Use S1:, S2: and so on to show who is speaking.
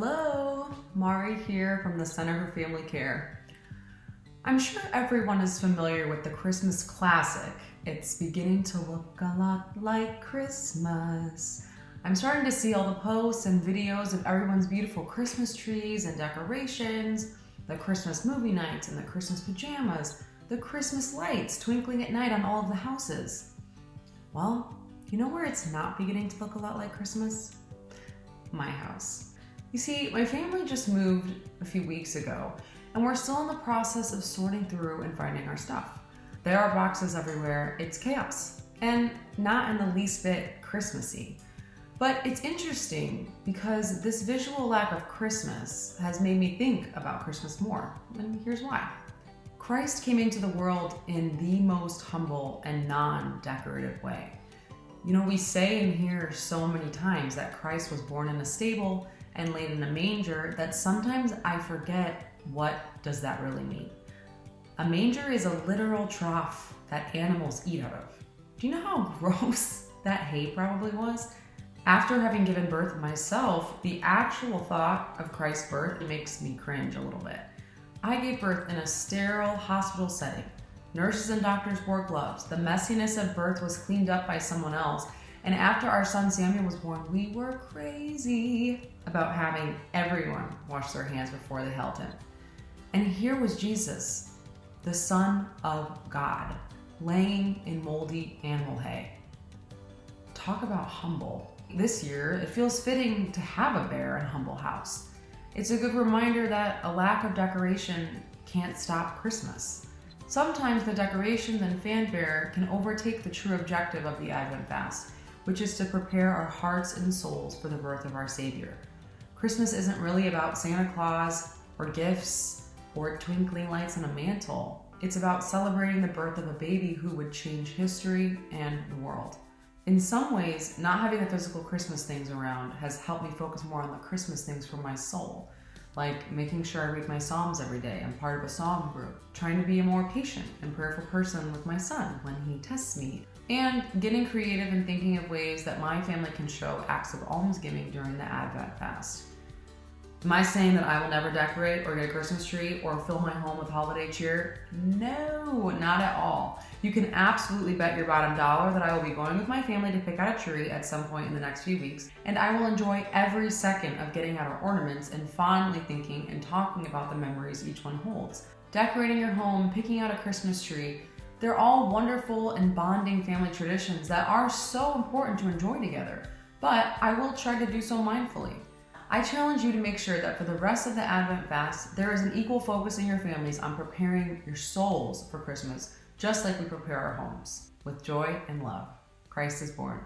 S1: Hello, Mari here from the Center for Family Care. I'm sure everyone is familiar with the Christmas classic, "It's beginning to look a lot like Christmas." I'm starting to see all the posts and videos of everyone's beautiful Christmas trees and decorations, the Christmas movie nights and the Christmas pajamas, the Christmas lights twinkling at night on all of the houses. Well, you know where it's not beginning to look a lot like Christmas? My house. You see, my family just moved a few weeks ago, and we're still in the process of sorting through and finding our stuff. There are boxes everywhere. It's chaos, and not in the least bit Christmassy. But it's interesting because this visual lack of Christmas has made me think about Christmas more, and here's why. Christ came into the world in the most humble and non-decorative way. You know, we say and hear so many times that Christ was born in a stable and laid in a manger that sometimes I forget, what does that really mean? A manger is a literal trough that animals eat out of. Do you know how gross that hay probably was? After having given birth myself, the actual thought of Christ's birth makes me cringe a little bit. I gave birth in a sterile hospital setting. Nurses and doctors wore gloves. The messiness of birth was cleaned up by someone else. And after our son Samuel was born, we were crazy about having everyone wash their hands before they held him. And here was Jesus, the Son of God, laying in moldy animal hay. Talk about humble. This year, it feels fitting to have a bare and humble house. It's a good reminder that a lack of decoration can't stop Christmas. Sometimes the decorations and fanfare can overtake the true objective of the Advent fast, which is to prepare our hearts and souls for the birth of our Savior. Christmas isn't really about Santa Claus or gifts or twinkling lights on a mantle. It's about celebrating the birth of a baby who would change history and the world. In some ways, not having the physical Christmas things around has helped me focus more on the Christmas things for my soul, like making sure I read my Psalms every day. I'm part of a psalm group, trying to be a more patient and prayerful person with my son when he tests me, and getting creative and thinking of ways that my family can show acts of almsgiving during the Advent fast. Am I saying that I will never decorate or get a Christmas tree or fill my home with holiday cheer? No, not at all. You can absolutely bet your bottom dollar that I will be going with my family to pick out a tree at some point in the next few weeks, and I will enjoy every second of getting out our ornaments and fondly thinking and talking about the memories each one holds. Decorating your home, picking out a Christmas tree, they're all wonderful and bonding family traditions that are so important to enjoy together, but I will try to do so mindfully. I challenge you to make sure that for the rest of the Advent fast, there is an equal focus in your families on preparing your souls for Christmas, just like we prepare our homes, with joy and love. Christ is born.